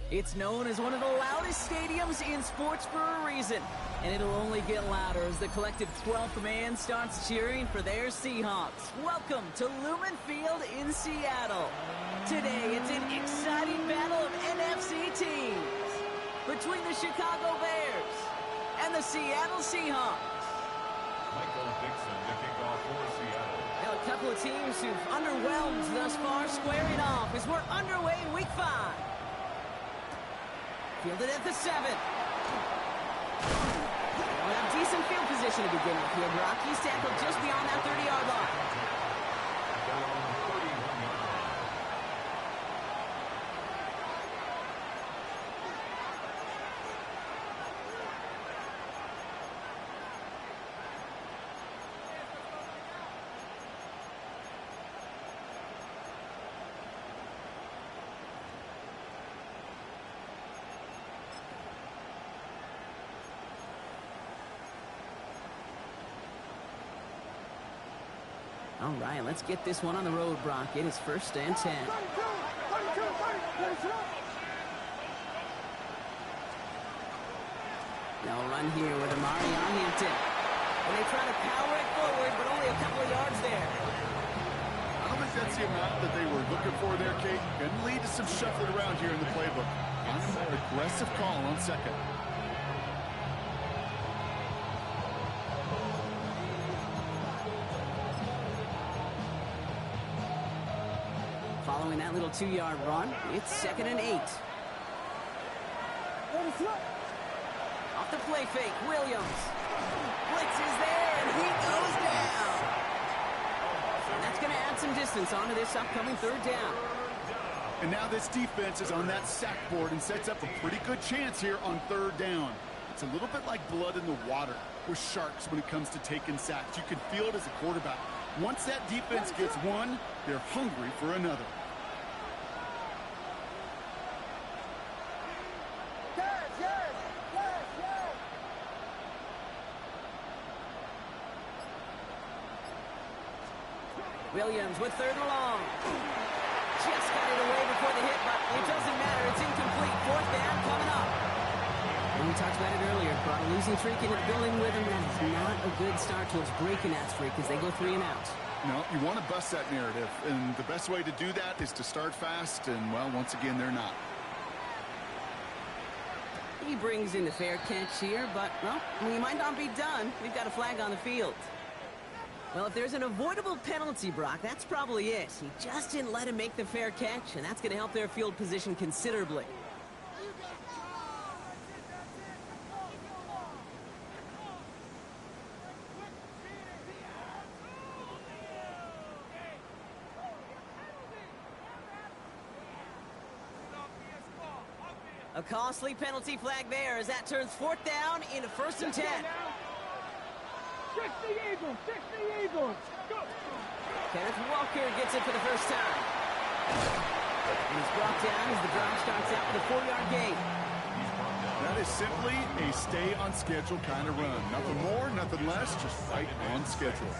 It's known as one of the loudest stadiums in sports for a reason, and it'll only get louder as the collective 12th man starts cheering for their Seahawks. Welcome to Lumen Field in Seattle. Today, it's an exciting battle of NFC teams between the Chicago Bears and the Seattle Seahawks. Michael Dixon to kick off for Seattle. Now, a couple of teams who've underwhelmed thus far squaring off as we're underway in Week 5. Fielded at the 7. We'll have decent field position to begin with here. Brock, he's tackled just beyond that 30-yard line. All right, let's get this one on the road, Brock. It is 1st and 10. Now a run here with Amari on Hampton. And they try to power it forward, but only a couple of yards there. I don't think that's the amount that they were looking for there, Kate. Going to lead to some shuffling around here in the playbook. Find a more aggressive call on second. Following that little 2-yard run, it's 2nd and 8. Off the play fake, Williams. Blitz is there, and he goes down. And that's going to add some distance onto this upcoming 3rd down. And now this defense is on that sack board and sets up a pretty good chance here on 3rd down. It's a little bit like blood in the water with sharks when it comes to taking sacks. You can feel it as a quarterback. Once that defense gets one, they're hungry for another. Williams with 3rd and long. Just got it away before the hit, but it doesn't matter. It's incomplete. 4th down coming up. And we talked about it earlier. Brought a losing streak into the building with him. That is not a good start towards breaking that streak as they go 3 and out. No, you want to bust that narrative, and the best way to do that is to start fast, and, well, once again, they're not. He brings in the fair catch here, but, well, we might not be done. We've got a flag on the field. Well, if there's an avoidable penalty, Brock, that's probably it. He just didn't let him make the fair catch, and that's going to help their field position considerably. A costly penalty flag there as that turns 4th down into 1st and 10. 60 Eagles! 60 Eagles! Go! Kenneth Walker gets it for the first time. And he's brought down as the drive starts out with a 4-yard gain. That is simply a stay-on-schedule kind of run. Nothing more, nothing less, just right on schedule.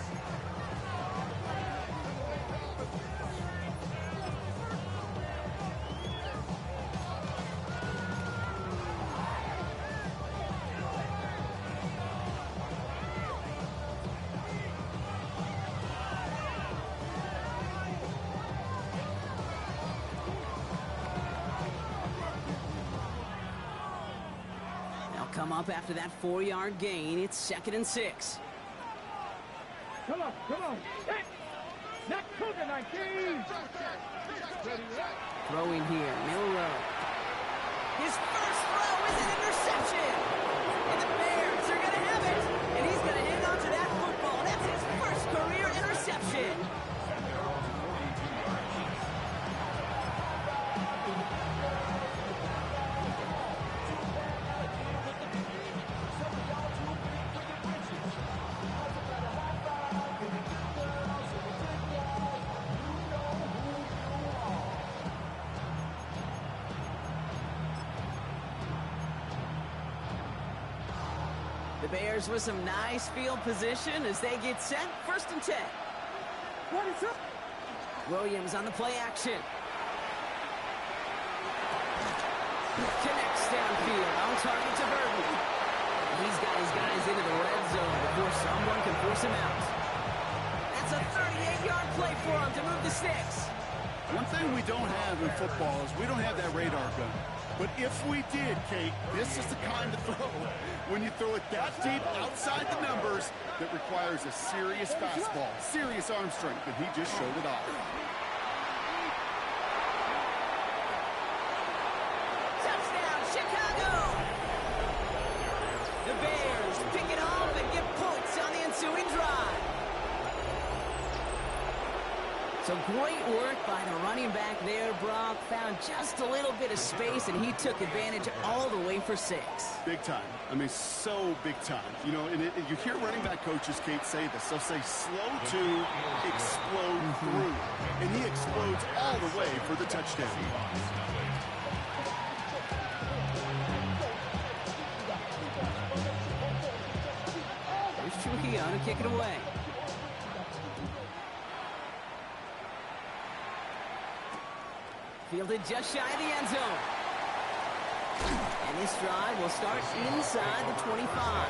Come up after that 4-yard gain. It's 2nd and 6. Come on, come on. Not Cougar 19. Throwing here, Milrow. His first throw is an interception. And the Bears are going to have it. And he's going to hang on to that football. That's his first career interception. The Bears with some nice field position as they get set. 1st and 10. Williams on the play action. Connects downfield. On target to Burton. He's got his guys into the red zone before someone can force him out. That's a 38-yard play for him to move the sticks. One thing we don't have in football is we don't have that radar gun. But if we did, Kate, this is the kind of throw when you throw it that deep outside the numbers that requires a serious fastball, serious arm strength, and he just showed it off. Touchdown, Chicago! The Bears pick it off and get points on the ensuing drive. So great work by the running back there, Brock. Found just a little bit of space, and he took advantage all the way for 6. Big time. I mean, so big time. You know, and you hear running back coaches, Kate, say this. They'll say slow to explode through. And he explodes all the way for the touchdown. Here's Trujillo to kick it away. Fielded just shy of the end zone. And this drive will start inside the 25.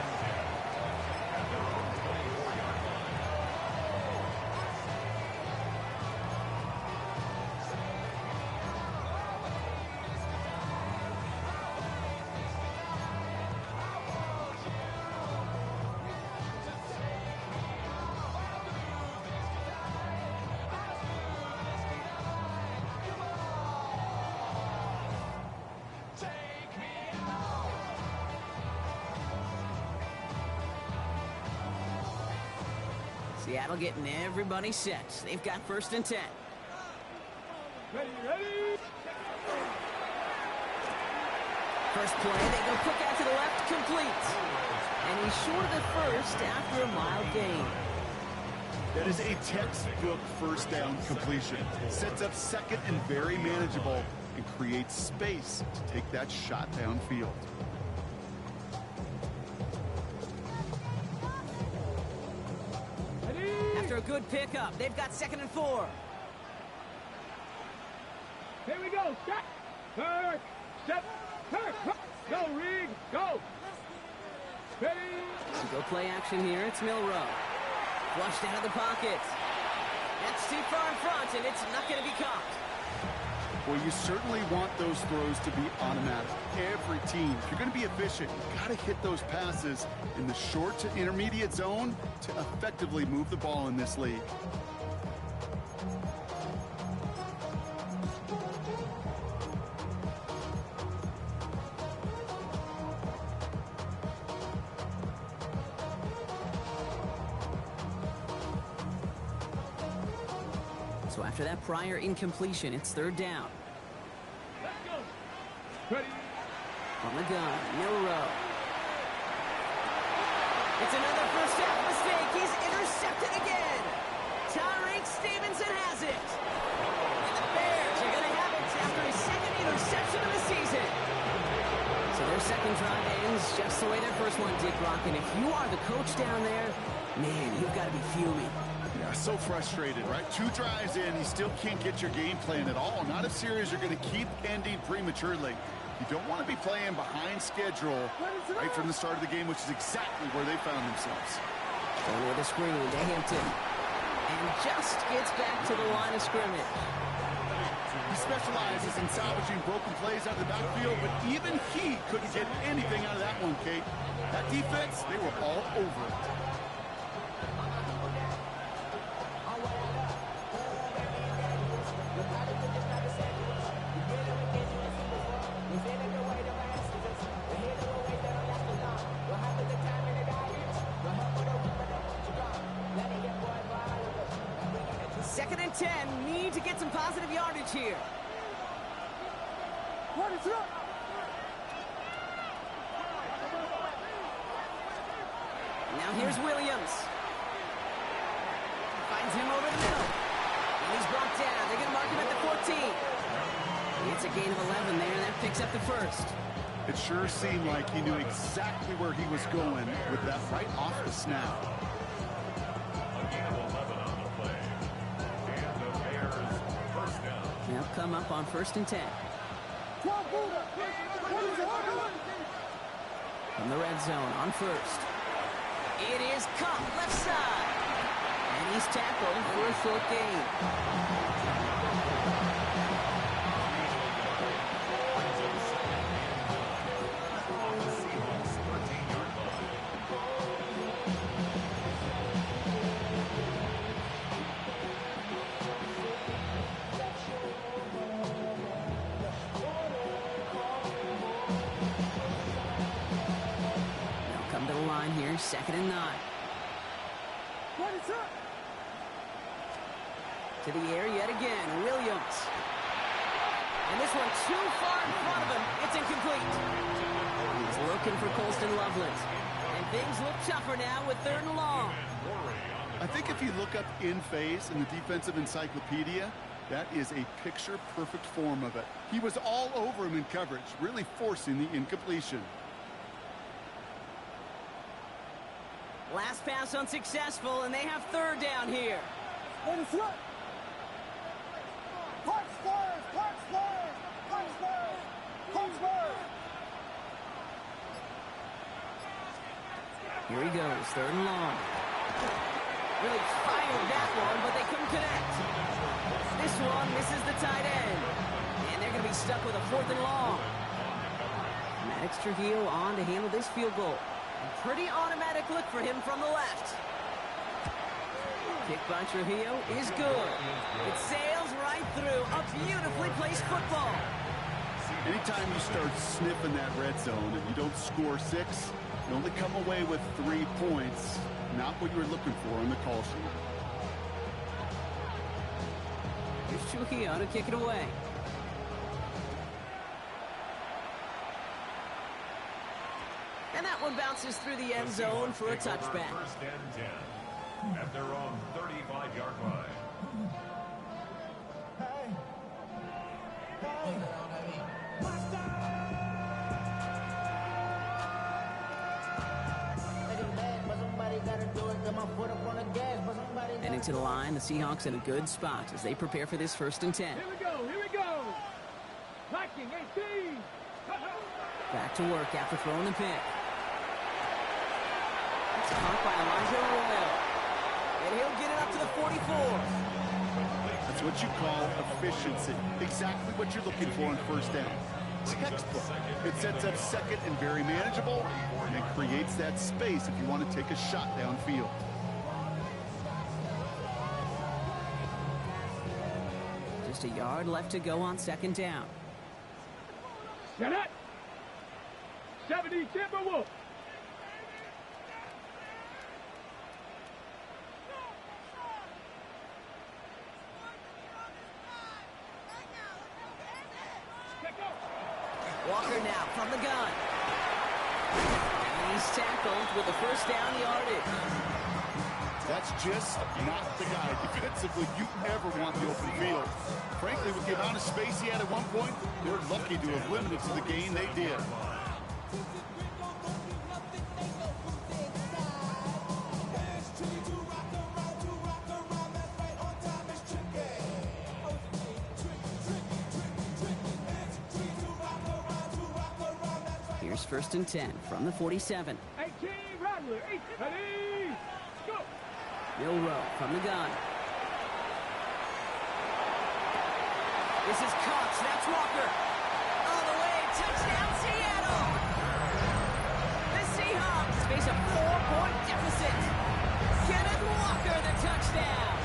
Seattle getting everybody set. They've got 1st and 10. Ready, ready. First play, they go quick out to the left, complete. And he's short of the first after a mild gain. That is a textbook first down completion. Sets up 2nd and very manageable and creates space to take that shot downfield. After a good pickup, they've got 2nd and 4. Here we go. Step. Turn. Step. Turn. Go, Reed. Go. Ready. Go play action here. It's Milrow. Flushed out of the pocket. That's too far in front, and it's not going to be caught. Well, you certainly want those throws to be automatic. Every team, if you're going to be efficient, you've got to hit those passes in the short to intermediate zone to effectively move the ball in this league. So after that prior incompletion, it's 3rd down. Let's go. Ready. On the gun, Milrow. It's another first half mistake. He's intercepted again. Tyreek Stevenson has it. And the Bears are going to have it after his 2nd interception of the season. So their 2nd drive ends just the way their first one did, Brock. And if you are the coach down there, man, you've got to be fuming. Yeah, so frustrated, right? 2 drives in, you still can't get your game plan at all. Not if series are going to keep ending prematurely. You don't want to be playing behind schedule right from the start of the game, which is exactly where they found themselves. Going with a screen to Hampton. And just gets back to the line of scrimmage. He specializes in salvaging broken plays out of the backfield, but even he couldn't get anything out of that one, Kate. That defense, they were all over it. Second and 10, need to get some positive yardage here. What is up? Now here's Williams. Finds him over the middle. And he's brought down. They're going to mark him at the 14. It's a gain of 11 there, and that picks up the first. It sure seemed like he knew exactly where he was going with that right off the snap. They'll come up on 1st and 10. From the red zone on first. It is caught left side. And he's tackled for a short gain. They'll come to the line here, 2nd and 9. To the air yet again, Williams. And this one too far in front of him. It's incomplete. He's looking for Colston Loveland. And things look tougher now with 3rd and long. I think if you look up in phase in the defensive encyclopedia, that is a picture-perfect form of it. He was all over him in coverage, really forcing the incompletion. Last pass unsuccessful, and they have 3rd down here. Here he goes, 3rd and long. Really fired that one, but they couldn't connect. This one misses the tight end. And they're going to be stuck with a 4th and long. Maddox Trujillo on to handle this field goal. A pretty automatic look for him from the left. Kick by Trujillo is good. It sails right through a beautifully placed football. Anytime you start sniffing that red zone and you don't score 6, you only come away with 3 points. Not what you were looking for on the call sheet. Here's Trujillo to kick it away. And that one bounces through the end zone for a touchback. 1st and 10 at their own 35-yard line. Heading to the line, the Seahawks in a good spot as they prepare for this 1st and 10. Here we go, here we go. Liking 18. Back to work after throwing the pick. It's caught by Elijah Royal. And he'll get it up to the 44. That's what you call efficiency. Exactly what you're looking for on 1st down. Textbook. It sets up 2nd and very manageable, and it creates that space if you want to take a shot downfield. Just a yard left to go on 2nd down. Get it. 70 Timberwolves. Walker now from the gun. And he's tackled with the 1st down yardage. That's just not the guy defensively you ever want the open field. Frankly, with the amount of space he had at one point, they're lucky to have limited to the gain they did. Here's 1st and 10 from the 47. 18 Rattler. 8 ready. Go. Milrow from the gun. This is Cox. That's Walker. All the way. Touchdown, Seattle. The Seahawks face a 4-point deficit. Kenneth Walker, the touchdown.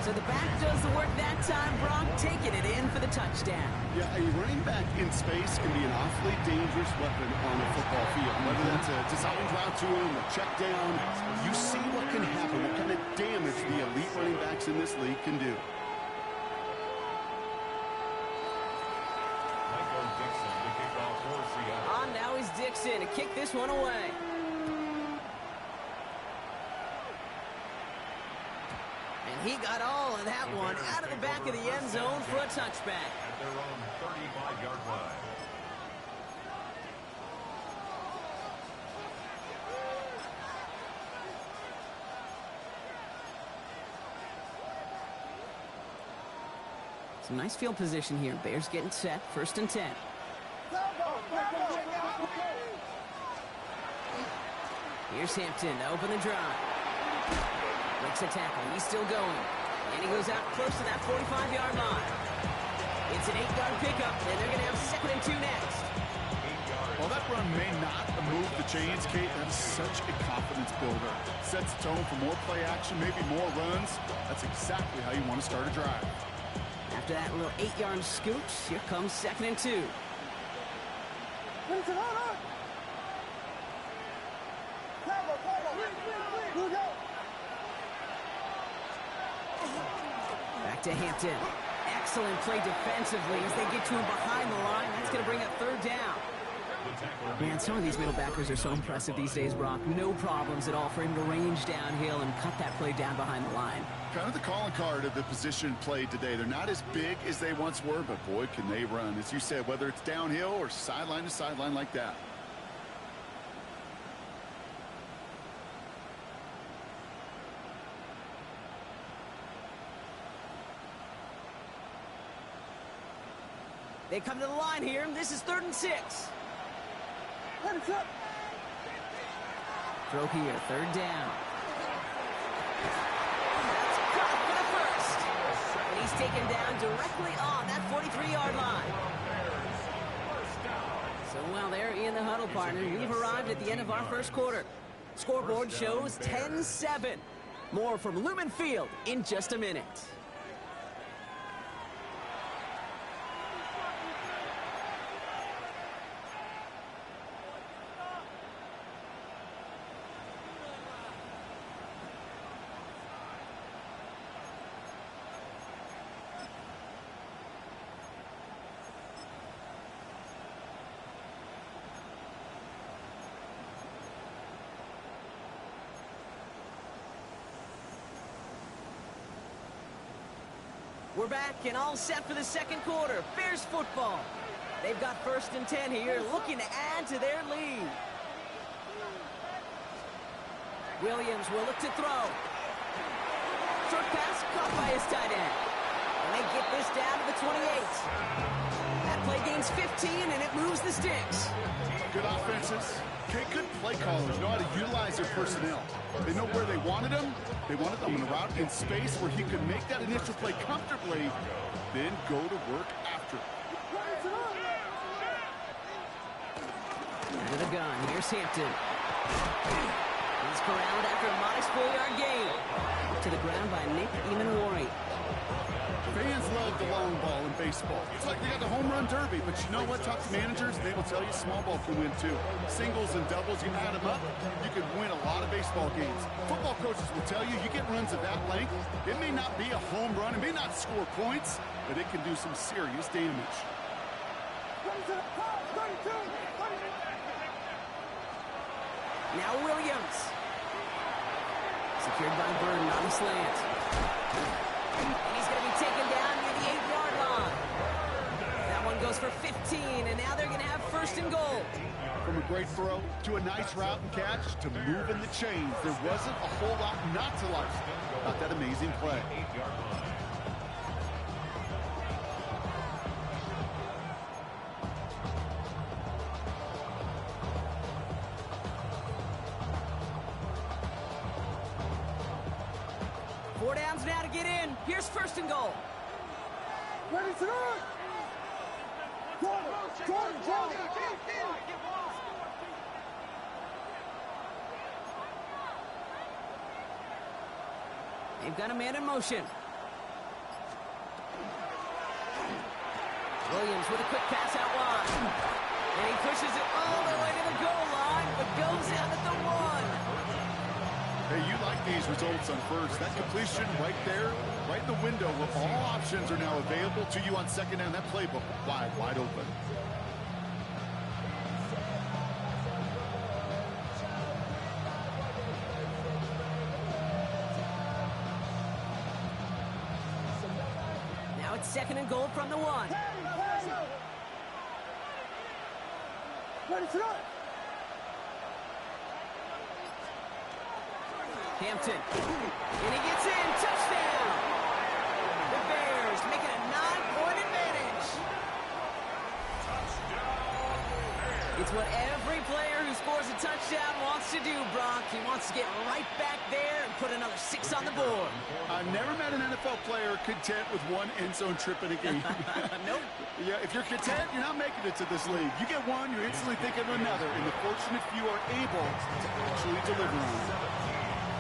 So the back does the work that time. Brock taking it in for the touchdown. Yeah, a running back in space can be an awfully dangerous weapon on a football field. Whether that's a designed route to him, a check down, you see what can happen, what kind of damage the elite running backs in this league can do. On now is Dixon to kick this one away. And he got all of that one out of the back of the end zone for a touchback. At their own 35-yard line. Some nice field position here. Bears getting set. 1st and 10. Here's Hampton to open the drive. Makes a tackle. He's still going. And he goes out close to that 45-yard line. It's an 8-yard pickup, and they're going to have 2nd and 2 next. Well, that run may not move the chains, Kate. That is such a confidence builder. Sets the tone for more play action, maybe more runs. That's exactly how you want to start a drive. After that little 8-yard scooch, here comes 2nd and 2. Back to Hampton. Excellent play defensively as they get to him behind the line. That's going to bring up 3rd down. Man, some of these middle backers are so impressive these days, Brock. No problems at all for him to range downhill and cut that play down behind the line. Kind of the calling card of the position played today. They're not as big as they once were, but boy, can they run. As you said, whether it's downhill or sideline to sideline like that. They come to the line here, and this is 3rd and 6. Throw here, 3rd down. That's caught for the 1st. And he's taken down directly on that 43-yard line. So while they're in the huddle, partner, we've arrived at the end of our 1st quarter. Scoreboard shows 10-7. More from Lumen Field in just a minute. We're back and all set for the 2nd quarter. Bears football. They've got 1st and 10 here, looking to add to their lead. Williams will look to throw. Short pass caught by his tight end. And they get this down to the 28. That play gains 15, and it moves the sticks. Good offenses. Okay, good play callers know how to utilize their personnel. They know where they wanted them. They wanted them in a route in space where he could make that initial play comfortably, then go to work after. Out of the gun, here's Hampton. He's corralled after a modest 4-yard gain. To the ground by Nick Eamon-Wari. Fans love the long ball in baseball. It's like they got the home run derby, but you know what? Talk to managers, they will tell you small ball can win too. Singles and doubles, you add them up, you can win a lot of baseball games. Football coaches will tell you, you get runs of that length, it may not be a home run, it may not score points, but it can do some serious damage. Now Williams. Secured by Burton on the slant. And he's going to be taken down near the 8-yard line. That one goes for 15, and now they're going to have 1st and goal. From a great throw to a nice route and catch to moving the chains, there wasn't a whole lot not to like about that amazing play. Four downs now to get in. Here's 1st and goal. Ready to run! They've got a man in motion. Williams with a quick pass out wide. And he pushes it all the way to the goal line, but goes out at the 1. Hey, you like these results on first. That completion right there, right in the window where all options are now available to you on 2nd down. That playbook wide open. Now it's 2nd and goal from the 1. Ready to run! Hampton. And he gets in. Touchdown! The Bears Bears make it a 9-point advantage. It's what every player who scores a touchdown wants to do, Brock. He wants to get right back there and put another 6 on the board. I've never met an NFL player content with one end zone trip in a game. Nope. Yeah, if you're content, you're not making it to this league. You get one, you're instantly thinking of another, and the fortunate few are able to actually deliver on it.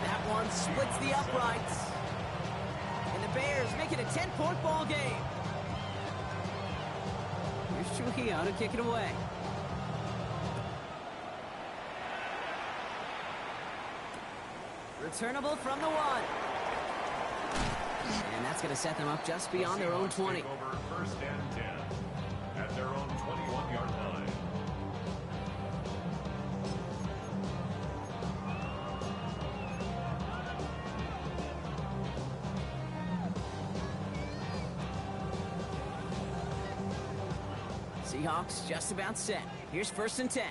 That one splits the uprights. And the Bears make it a 10-point ball game. Here's Trujillo to kick it away. Returnable from the 1. And that's going to set them up just beyond their own 20. Over 1st and 10 at their own 21-yard line. Seahawks just about set. Here's 1st and 10.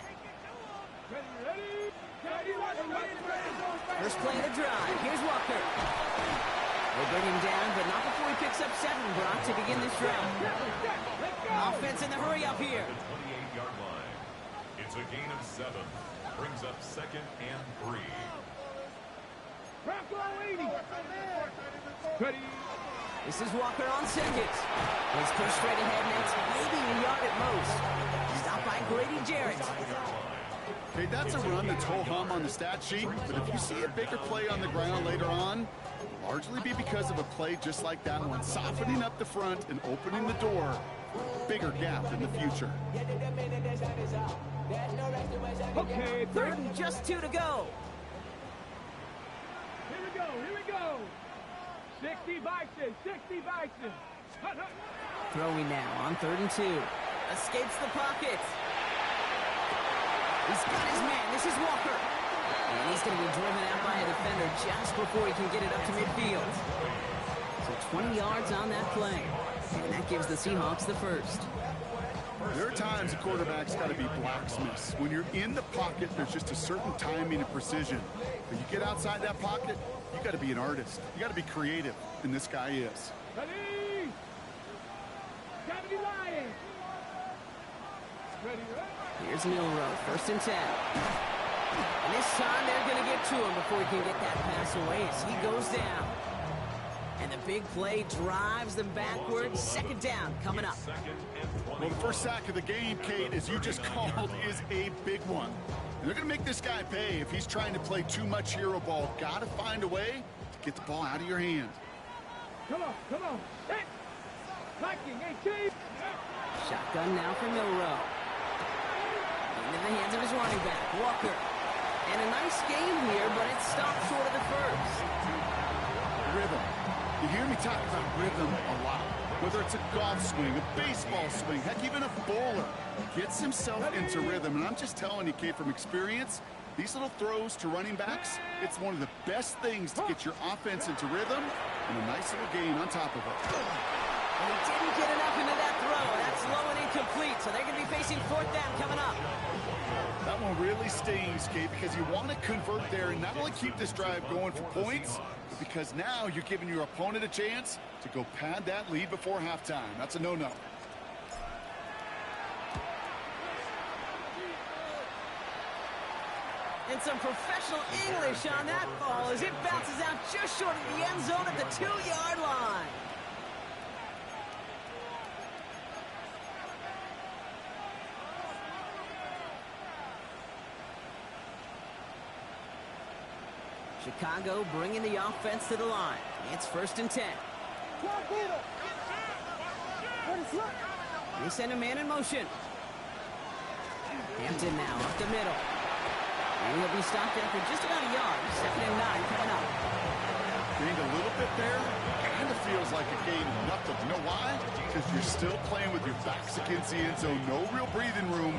First play of the drive. Here's Walker. They bring him down, but not before he picks up 7, Brock, to begin this drive. Offense in the hurry up here. The 28-yard line. It's a gain of 7. Brings up 2nd and 3. This is Walker on 2nd. Let's push straight ahead, and it's maybe a yard at most. Stopped by Grady Jarrett. Okay, that's a run that's ho-hum on the stat sheet, but if you see a bigger play on the ground later on, largely be because of a play just like that one, softening up the front and opening the door for a bigger gap in the future. Okay, 3rd and just 2 to go. Here we go. 60 Bison, 60 Bison. Throwing now on 3rd and 2. Escapes the pocket. He's got his man. This is Walker. And he's going to be driven out by a defender just before he can get it up to midfield. So 20 yards on that play. And that gives the Seahawks the 1st. There are times a quarterback's got to be blacksmiths. When you're in the pocket, there's just a certain timing and precision. When you get outside that pocket, you got to be an artist. You got to be creative, and this guy is. Here's Milrow, 1st and 10. And this time they're going to get to him before he can get that pass away as he goes down. And the big play drives them backwards. 2nd down coming up. Well, the first sack of the game, Kate, as you just called, is a big one. And they're going to make this guy pay if he's trying to play too much hero ball. Got to find a way to get the ball out of your hand. Come on. Shotgun now for Milrow. Into the hands of his running back, Walker. And a nice game here, but it stopped short of the 1st. Rhythm. You hear me talk about rhythm a lot. Whether it's a golf swing, a baseball swing, heck, even a bowler gets himself into rhythm. And I'm just telling you, Kate, from experience, these little throws to running backs, it's one of the best things to get your offense into rhythm and a nice little gain on top of it. And he didn't get enough into that throw. That's low and incomplete, so they're going to be facing 4th down coming up. That one really stings, Kate, because you want to convert there and not only keep this drive going for points, but because now you're giving your opponent a chance to go pad that lead before halftime. That's a no-no. And some professional English on that ball as it bounces out just short of the end zone at the 2-yard line. Chicago bringing the offense to the line. It's 1st and 10. They send a man in motion. Hampton now up the middle. And he'll be stopped after just about a yard. 2nd and 9 coming up. Gained a little bit there. Kind of feels like a gain of nothing. You know why? Because you're still playing with your backs against the end zone. No real breathing room.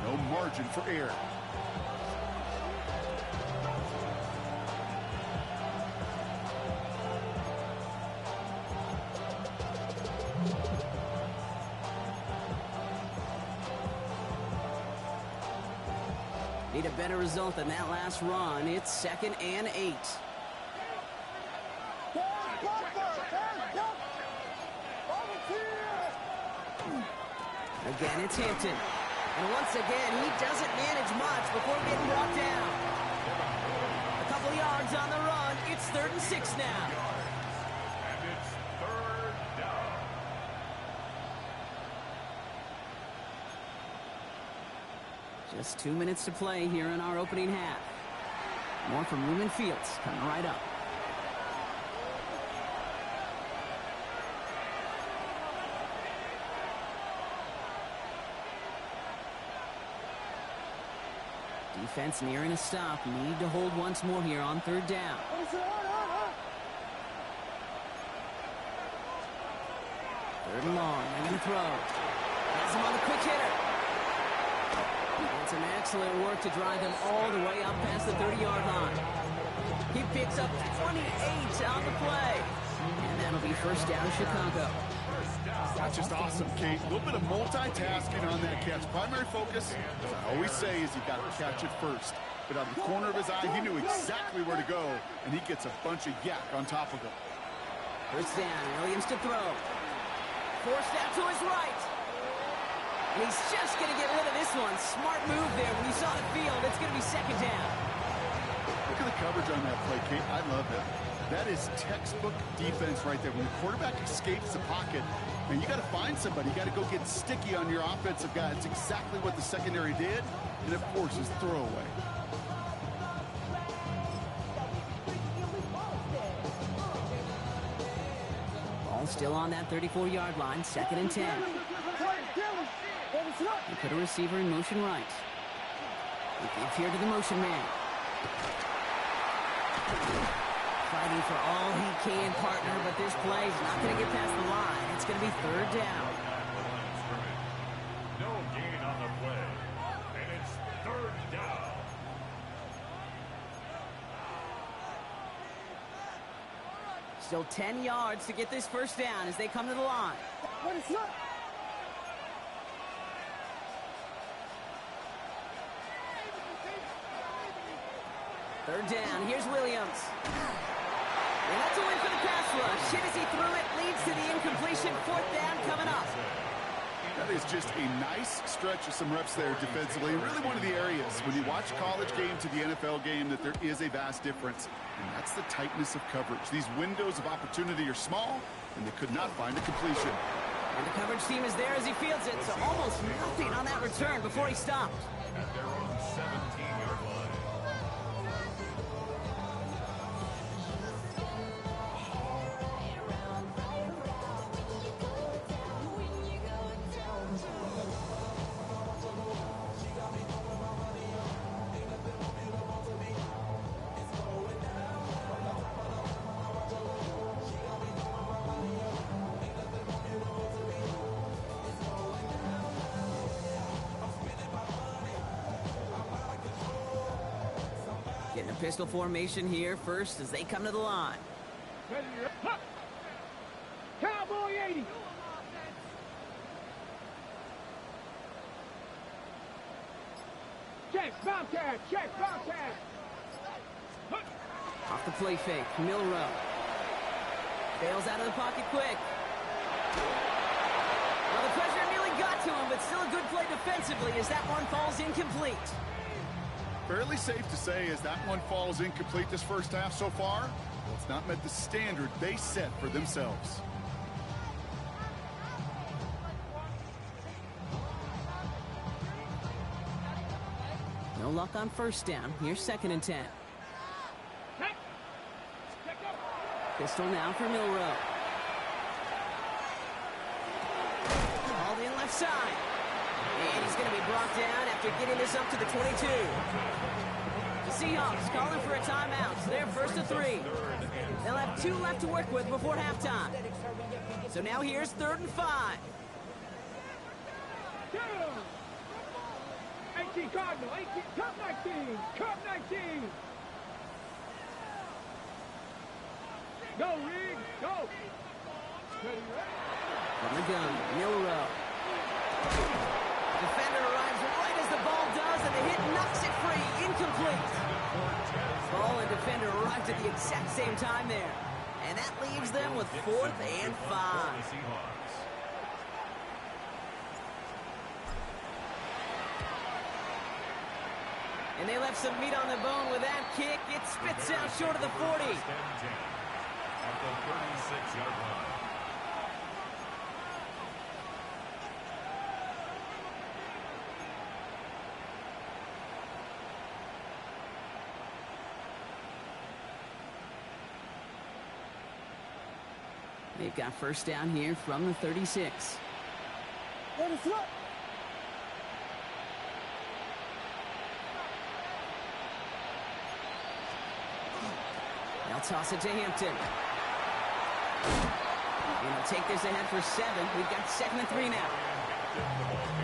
No margin for error. Need a better result than that last run. It's 2nd and 8. Again, it's Hampton. And once again, he doesn't manage much before getting brought down. A couple yards on the run. It's 3rd and 6 now. And it's 3rd down. Just 2 minutes to play here in our opening half. More from Lumen Fields coming right up. Defense nearing a stop. Need to hold once more here on 3rd down. 3rd and long. Ready to throw. Has him on the quick hitter. And some excellent work to drive him all the way up past the 30-yard line. He picks up 28 on the play. And that'll be 1st down, Chicago. That's just awesome, Kate. A little bit of multitasking on that catch. Primary focus, as I always say, is you got to catch it first. But out of the corner of his eye, he knew exactly where to go, and he gets a bunch of yak on top of him. 1st down, Williams to throw. Forced out to his right. And he's just going to get rid of this one. Smart move there. When you saw the field, it's going to be 2nd down. Look at the coverage on that play, Kate. I love that. That is textbook defense right there. When the quarterback escapes the pocket, and you got to find somebody. You got to go get sticky on your offensive guy. It's exactly what the secondary did, and it forces throwaway. Ball still on that 34-yard line. 2nd and 10. He put a receiver in motion right. He gives here to the motion man. Fighting for all he can, partner, but this play is not going to get past the line. It's going to be 3rd down. No gain on the play. And it's 3rd down. Still 10 yards to get this 1st down as they come to the line. 3rd down. Here's Williams. And that's a win for the pass rush. Hit as he threw it. Leads to the incompletion. 4th down coming up. That is just a nice stretch of some reps there defensively. Really one of the areas when you watch college game to the NFL game that there is a vast difference. And that's the tightness of coverage. These windows of opportunity are small, and they could not find a completion. And the coverage team is there as he fields it. So almost nothing on that return before he stopped. At their own 17-yard line. Getting a pistol formation here first as they come to the line. Cowboy 80. Check, Bobcat, check, Bobcat. Off the play fake, Milrow. Bails out of the pocket quick. Well, the pressure nearly got to him, but still a good play defensively as that one falls incomplete. Fairly safe to say as that one falls incomplete this 1st half so far, it's not met the standard they set for themselves. No luck on 1st down. Here's 2nd and 10. Pistol now for Milrow. Called in left side. And he's going to be brought down after getting this up to the 22. The Seahawks calling for a timeout. So they're 1st and 3. They'll have 2 left to work with before halftime. So now here's 3rd and 5. 18 Cardinal, 18, Cup 19, Cup 19. Go, Reed, go. From the gun, Milrow. Defender arrives right as the ball does, and the hit knocks it free. Incomplete. Ball and defender arrived at the exact same time there. And that leaves them with 4th and 5. And they left some meat on the bone with that kick. It spits out short of the 40. At the 36-yard line. They've got first down here from the 36. They'll toss it to Hampton. And he'll take this ahead for 7. We've got 2nd and 3 now.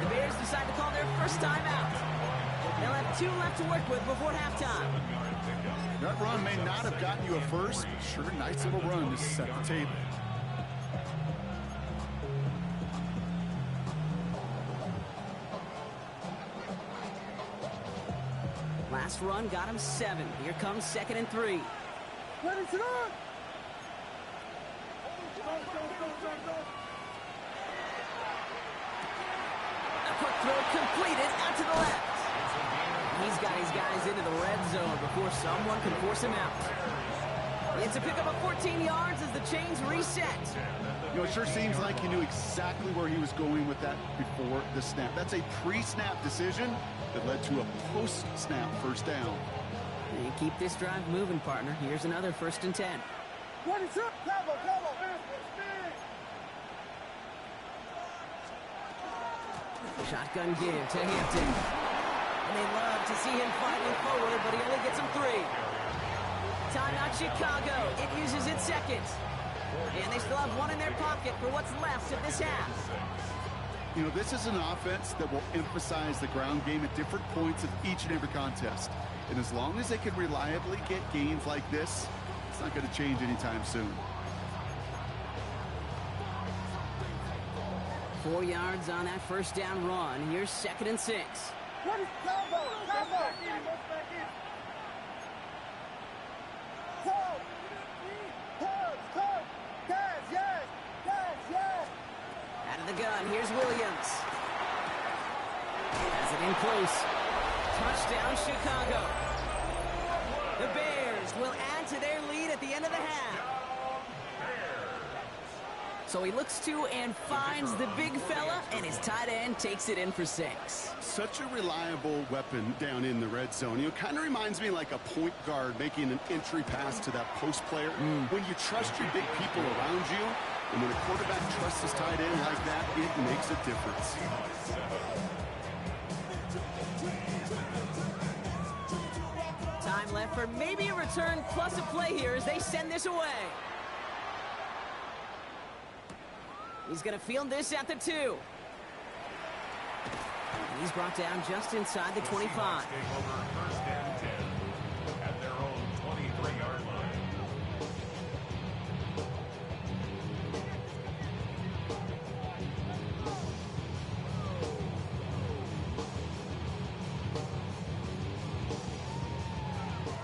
The Bears decide to call their first time out. They'll have 2 left to work with before halftime. That run may not have gotten you a first, but sure, nice little run to set the table. Last run got him 7. Here comes 2nd and 3. Ready to run! A quick throw completed out to the left. He's got his guys into the red zone before someone can force him out. It's a pickup of 14 yards as the chains reset. You know, it sure seems like he knew exactly where he was going with that before the snap. That's a pre-snap decision that led to a post-snap first down. And keep this drive moving, partner. Here's another 1st and 10. What is up? Cover, cover. Shotgun give to Hampton. And they love to see him fighting forward, but he only gets him 3. Timeout Chicago. It uses its 2nd. And they still have 1 in their pocket for what's left of this half. You know, this is an offense that will emphasize the ground game at different points of each and every contest. And as long as they can reliably get gains like this, it's not going to change anytime soon. 4 yards on that first down run. Here's 2nd and 6. What is combo? Combo! Out of the gun, here's Williams. Has it in close. Touchdown, Chicago. The Bears will add to their lead at the end of the half. So he looks to and finds the big fella, and his tight end takes it in for 6. Such a reliable weapon down in the red zone. You know, kind of reminds me like a point guard making an entry pass to that post player. When you trust your big people around you, and when a quarterback trusts his tight end like that, it makes a difference. Time left for maybe a return plus a play here as they send this away. He's going to field this at the 2. And he's brought down just inside the 25. Take over 1st and 10 at their own 23-yard line.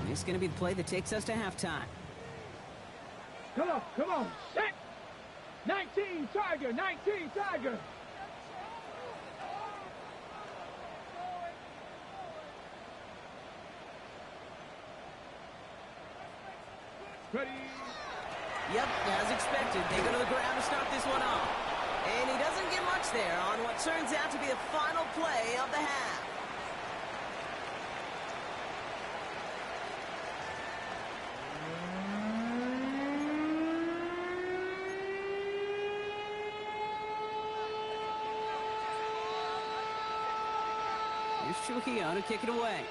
This is going to be the play that takes us to halftime. Come on, set! 19 Tiger, 19 Tiger! Ready? Yep, as expected, they go to the ground to start this one off. And he doesn't get much there on what turns out to be the final play of the half. Here's Trujillo to kick it away.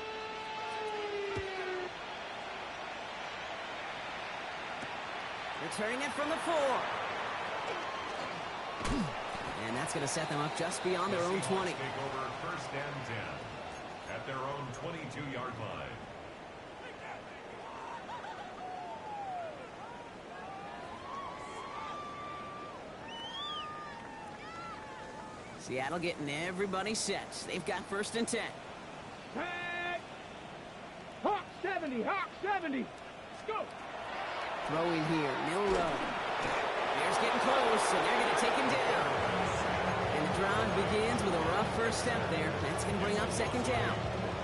Returning it from the 4. And that's going to set them up just beyond their own 20. Take over 1st and 10 at their own 22-yard line. Seattle getting everybody set. They've got 1st and 10. Tag! Hawk 70, Hawk 70! Let's go! Throw in here, Milrow. Bears getting close, and they're going to take him down. And the drive begins with a rough first step there. That's going to bring up 2nd down.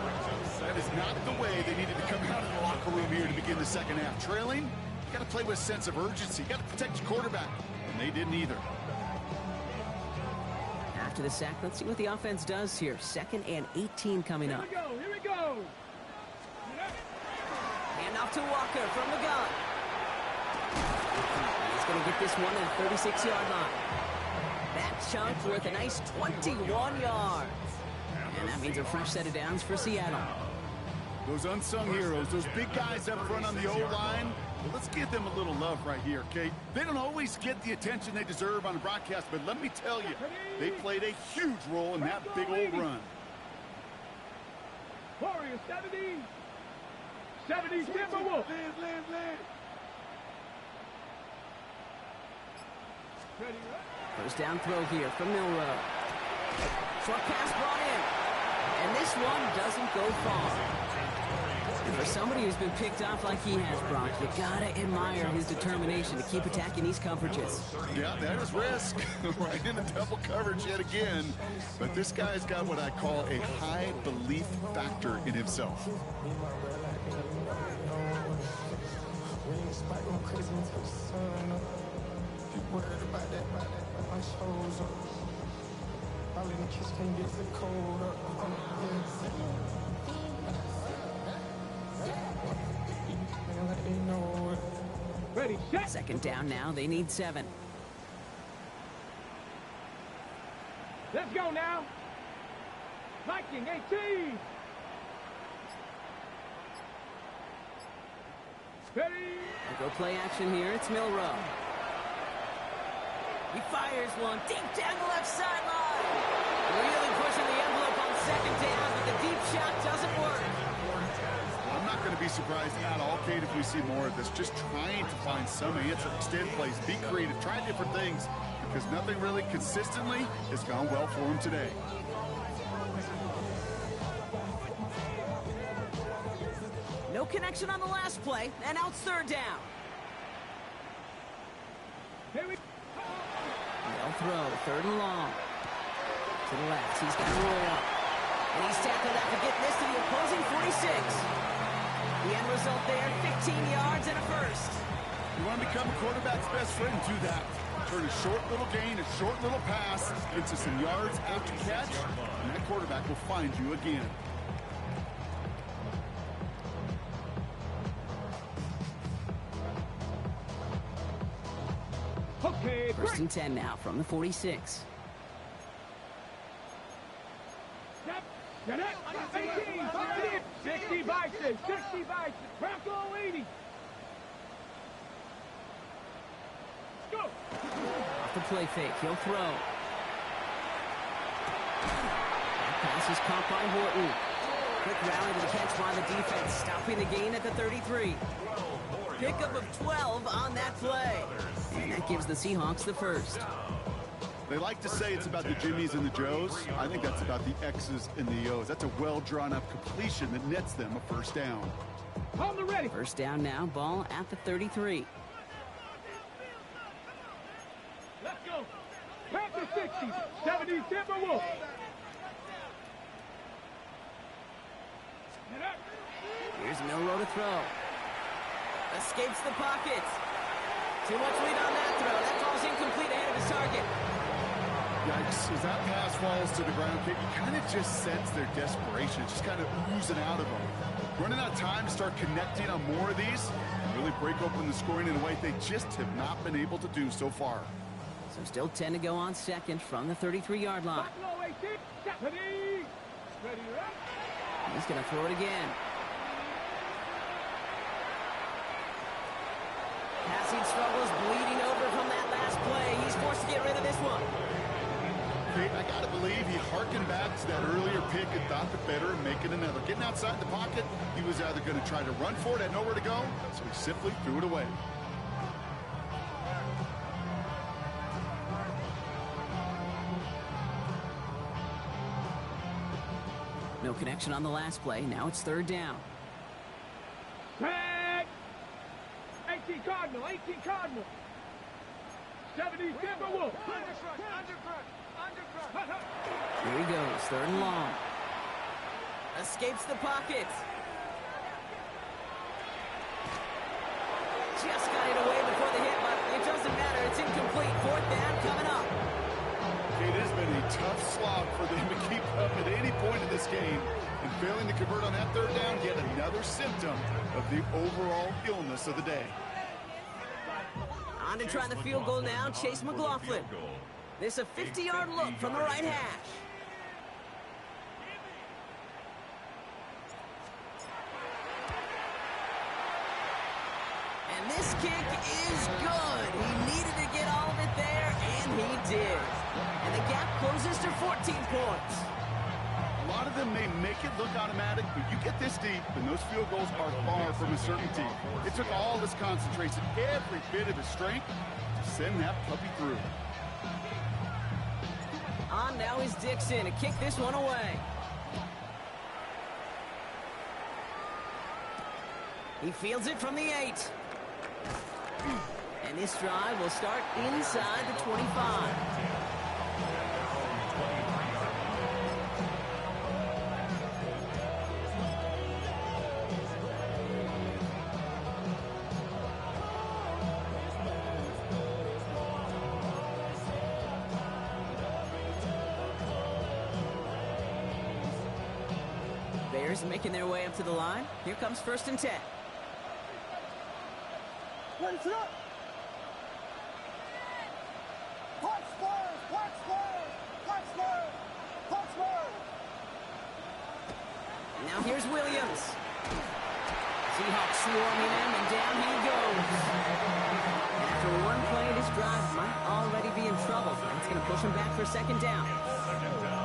Brings up That is not the way they needed to come out of the locker room here to begin the second half. Trailing, you got to play with a sense of urgency. You got to protect your quarterback, and they didn't either. After the sack, let's see what the offense does here. 2nd and 18 coming up. Here we go. Hand off to Walker from the gun. He's going to get this one at the 36-yard line. That chunk worth a nice 21 yards. And that means a fresh set of downs for Seattle. Those unsung heroes, those big guys up front on the O-line, well, let's give them a little love right here, okay? They don't always get the attention they deserve on the broadcast, but let me tell you, they played a huge role in that big old run. Warriors 70 Timberwolves. First down throw here from Milrow. Short pass brought in. And this one doesn't go far. And for somebody who's been picked off like he has, Brock, you gotta admire his determination to keep attacking these coverages. Yeah, that is risk. Right in the double coverage yet again. But this guy's got what I call a high belief factor in himself. Ready, set. 2nd down now. They need 7. Let's go now. Viking 18. Ready. We'll go play action here. It's Milrow. He fires one deep down the left sideline. Really pushing the envelope on 2nd down, but the deep shot doesn't work. I'm not going to be surprised at all, Kate, if we see more of this. Just trying to find some answer, extend plays, be creative, try different things, because nothing really consistently has gone well for him today. No connection on the last play, and now it's 3rd down. Here we They'll throw, 3rd and long. To the left, he's got to roll up. And he's tackled after getting this to the opposing 46. The end result there, 15 yards and a first. You want to become a quarterback's best friend, do that. Turn a short little gain, a short little pass into some yards after catch, and that quarterback will find you again. okay. 1st and 10 now from the 46. Step. Get it. 18. 60 Bison. 60 Bison. Bronco 80. Go. Off the play fake, he'll throw. That pass is caught by Horton. Quick rally to the catch by the defense, stopping the gain at the 33. Pickup of 12 on that play. And that gives the Seahawks the first. They like to say it's about the Jimmies and the Joes. I think that's about the X's and the O's. That's a well-drawn-up completion that nets them a first down. On the ready. First down now, ball at the 33. Let's go. Panther 60. 70 Timberwolves. Get up. Here's Milrow to throw. Escapes the pocket. Too much lead on that throw. That ball's incomplete ahead of his target. Yikes, as that pass falls to the ground, Kate, you kind of just sense their desperation. It's just kind of oozing out of them. Running out of time to start connecting on more of these, really break open the scoring in a way they just have not been able to do so far. So still 10 to go on 2nd from the 33-yard line. Buffalo 18. Ready. Ready. He's going to throw it again. Passing struggles, bleeding over from that last play. He's forced to get rid of this one. Kate, I got to believe he harkened back to that earlier pick and thought the better of making another. Getting outside the pocket, he was either going to try to run for it, had nowhere to go, so he simply threw it away. No connection on the last play. Now it's 3rd down. Tag. 18 Cardinal. 18 Cardinal. 70 Timberwolves. Here he goes, 3rd and long. Escapes the pocket. Just got it away before the hit, but it doesn't matter. It's incomplete. Fourth down coming up. It has been a tough slog for them to keep up at any point in this game. And failing to convert on that third down, yet another symptom of the overall illness of the day. On to try the field goal now, Chase McLaughlin. This a 50-yard look from the right hash. And this kick is good. He needed to get all of it there, and he did. And the gap closes to 14 points. A lot of them may make it look automatic, but you get this deep, and those field goals are far from a certainty. It took all his concentration, every bit of his strength, to send that puppy through. On now is Dixon to kick this one away. He fields it from the 8. And this drive will start inside the 25. Bears making their way up to the line. Here comes 1st and 10. Raise it up. Punch first, punch first, punch first, punch first. Now here's Williams. Seahawks swarming him, and down he goes. After one play, this drive might already be in trouble. That's going to push him back for 2nd down.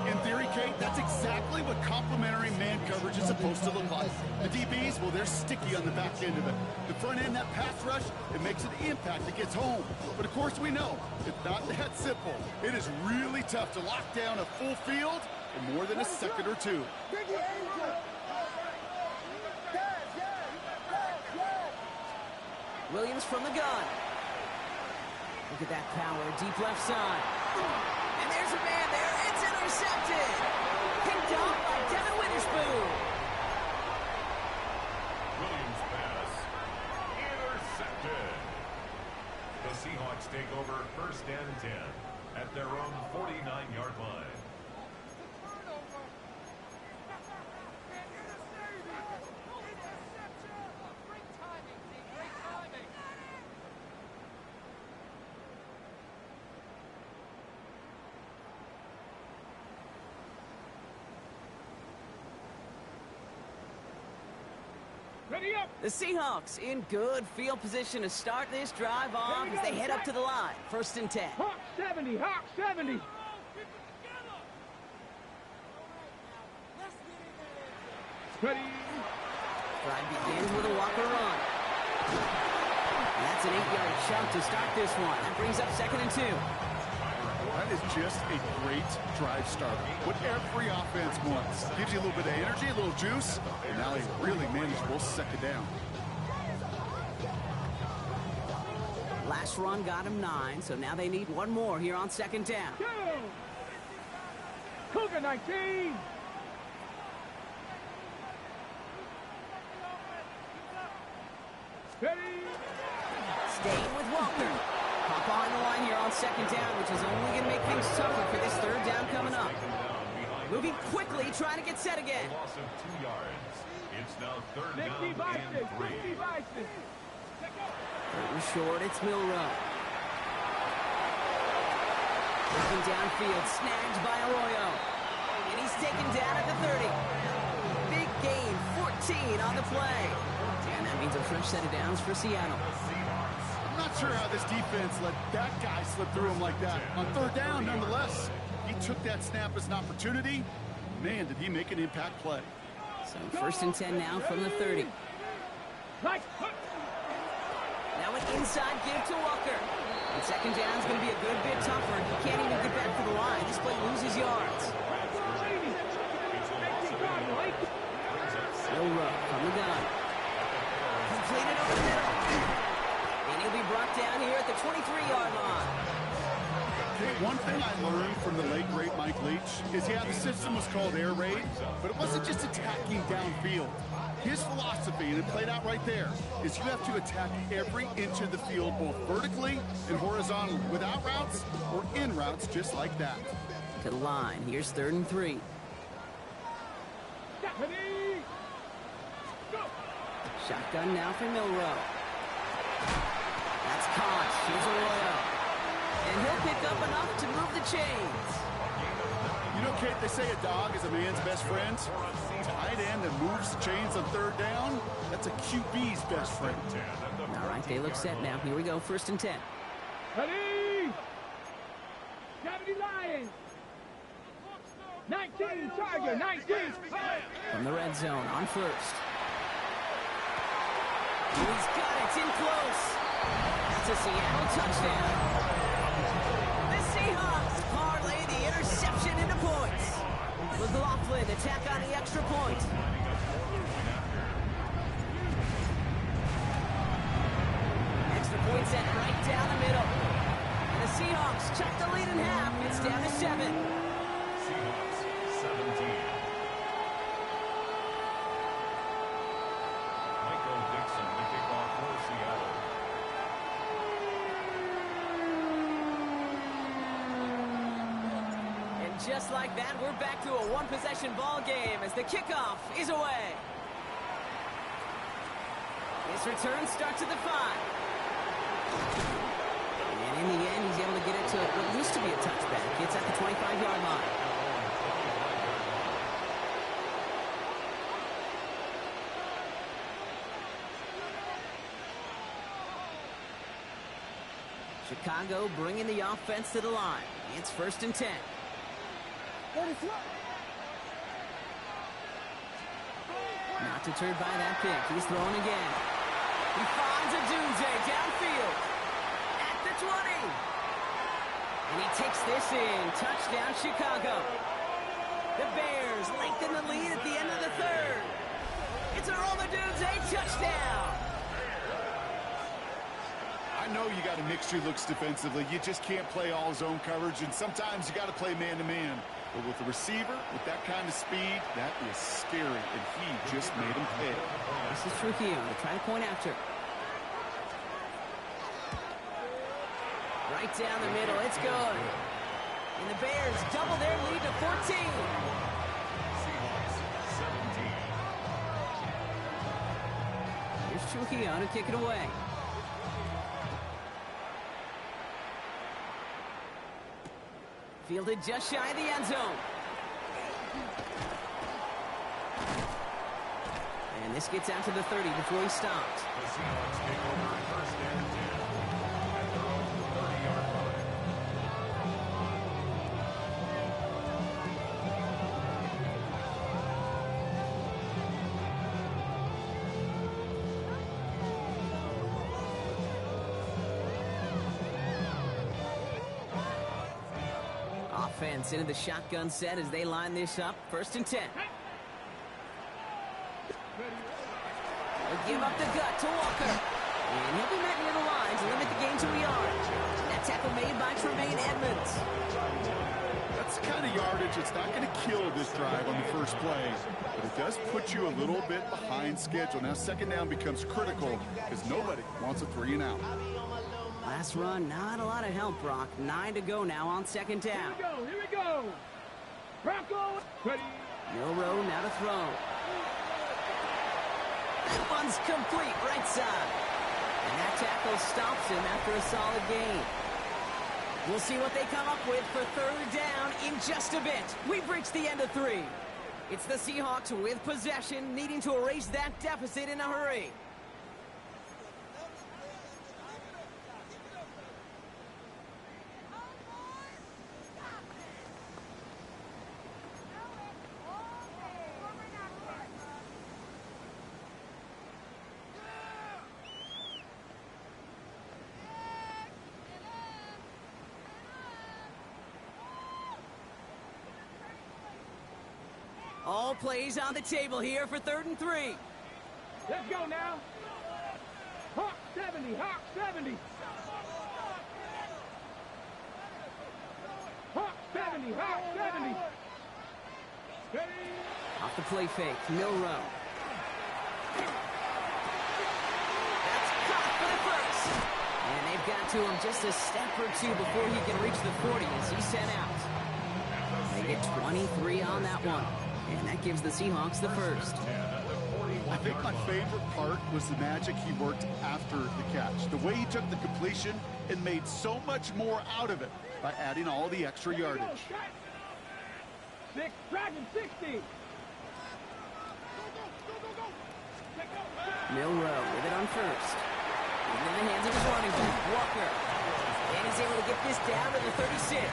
In theory, Kate, that's exactly what complementary man coverage is supposed to look like. The DBs, well, they're sticky on the back end of it. The front end, that pass rush, it makes an impact. It gets home. But, of course, we know it's not that simple. It is really tough to lock down a full field in more than a second or two. Williams from the gun. Look at that power, deep left side. And there's a man there. It's intercepted. Picked off by Devin Witherspoon. Williams pass. Intercepted. The Seahawks take over 1st and 10 at their own 49-yard line. Ready up. The Seahawks in good field position to start this drive off as they head up to the line. 1st and 10. Hawk 70, Hawk 70. Ready. Drive begins with a Walker run. And that's an 8-yard chunk to start this one. That brings up 2nd and 2. That is just a great drive starter. What every offense wants. Gives you a little bit of energy, a little juice, and now a really manageable 2nd down. Last run got him 9, so now they need one more here on 2nd down. Go. Cougar 19. Ready. Staying with Walker. Hop behind the line here on 2nd down, which is only going to make things tougher for this 3rd down coming up. Moving quickly, trying to get set again. A loss of 2 yards. It's now 3rd down 60 by 6, and 3. 60 by 6. Third and short, it's Milrow. Looking downfield, snagged by Arroyo. And he's taken down at the 30. Big gain, 14 on the play. And that means a fresh set of downs for Seattle. I'm not sure how this defense let that guy slip through him like that. On 3rd down, nonetheless, he took that snap as an opportunity. Man, did he make an impact play. So 1st and 10 now from the 30. Right. Now an inside give to Walker. And 2nd down is going to be a good bit tougher. He can't even get back to the line. This play loses yards. Milrow from the gun. Completed over the middle. And he'll be brought down here at the 23-yard line. Hey, one thing I learned from the late, great Mike Leach is, yeah, the system was called air raid, but it wasn't just attacking downfield. His philosophy, and it played out right there, is you have to attack every inch of the field, both vertically and horizontally, without routes or in routes, just like that. To the line. Here's 3rd and 3. Ready, go. Shotgun now for Milrow. That's caught. Here's Arroyo. And he'll pick up enough to move the chains. You know, Kate, they say a dog is a man's best friend. Tight end that moves the chains on 3rd down, that's a QB's best friend. All right, they look set now. Here we go, 1st and 10. Ready, 70 Lions. 19 Tiger, 19. From the red zone on 1st. He's got it. It's in close. That's a Seattle touchdown. The Seahawks parlay the interception into points. McLaughlin attack on the extra point. Extra point set right down the middle. And the Seahawks check the lead in half. It's down to 7. Seahawks 17. Michael Dixon, the kickoff for Seattle. And just like that, we're back to a one-possession ball game as the kickoff is away. This return starts at the 5. And in the end, he's able to get it to what used to be a touchback. It's at the 25-yard line. Chicago bringing the offense to the line. It's 1st and 10. Not deterred by that pick. He's throwing again. He finds a Dunze downfield at the 20. And he takes this in. Touchdown, Chicago. The Bears lengthen the lead at the end of the 3rd. It's a Roma Dunze touchdown. I know you got a mixture looks defensively. You just can't play all zone coverage, and sometimes you got to play man-to-man. But with the receiver, with that kind of speed, that is scary, and he just made him pay. This is Trujillo to try to point after. Right down the middle. It's good. And the Bears double their lead to 14. Seahawks 17. Here's Trujillo to kick it away. Fielded just shy of the end zone. And this gets out to the 30 before he stops. The Seahawks take over 1st and 10 at their own 30-yard line. Offense into the shotgun set as they line this up. 1st and 10. They'll give up the gut to Walker. And he'll be met near the line to limit the gain to a yard. That tackle made by Tremaine Edmonds. That's the kind of yardage that's not going to kill this drive on the first play, but it does put you a little bit behind schedule. Now 2nd down becomes critical because nobody wants a 3 and out. Last run, not a lot of help, Brock. 9 to go now on 2nd down. Here we go. Bronco, ready. Milrow now to throw. That one's complete right side. And that tackle stops him after a solid gain. We'll see what they come up with for 3rd down in just a bit. We've reached the end of 3. It's the Seahawks with possession, needing to erase that deficit in a hurry. All plays on the table here for 3rd and 3. Let's go now. Hawk 70, Hawk 70. Hot 70. Ready? Off the play fake, Milrow. That's caught for the first. And they've got to him just a step or two before he can reach the 40 as he's sent out. They get 23 on that one. And that gives the Seahawks the first. I think my favorite part was the magic he worked after the catch. The way he took the completion and made so much more out of it by adding all the extra yardage. Dragon 60. Milrow with it on first. Into the hands of his running back, Walker. And he's able to get this down to the 36.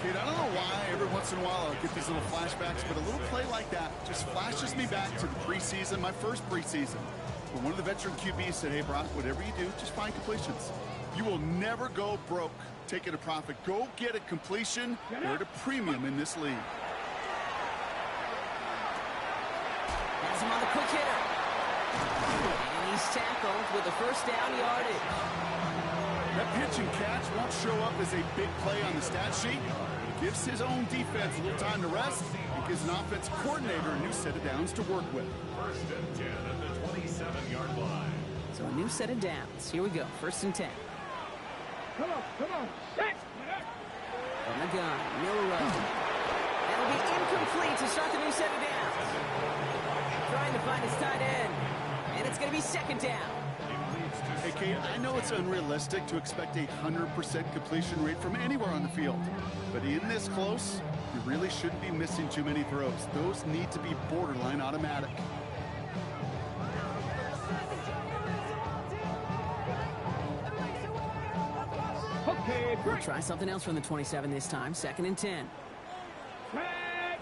Kid, I don't know why every once in a while I'll get these little flashbacks, but a little play like that just flashes me back to the preseason, my first preseason. When one of the veteran QBs said, hey, Brock, whatever you do, just find completions. You will never go broke taking a profit. Go get a completion. You're at a premium in this league. Has him on the quick hitter. And he's tackled with a first down yardage. That pitch and catch won't show up as a big play on the stat sheet. It gives his own defense a little time to rest. It gives an offense coordinator a new set of downs to work with. First and 10 at the 27-yard line. So a new set of downs. Here we go. First and 10. Come on. Set. From the gun, Milrow. That'll be incomplete to start the new set of downs. Trying to find his tight end. And it's going to be second down. Hey, Kate, I know it's unrealistic to expect a 100% completion rate from anywhere on the field. But in this close, you really shouldn't be missing too many throws. Those need to be borderline automatic. Okay, We'll try something else from the 27 this time. Second and 10. Flag.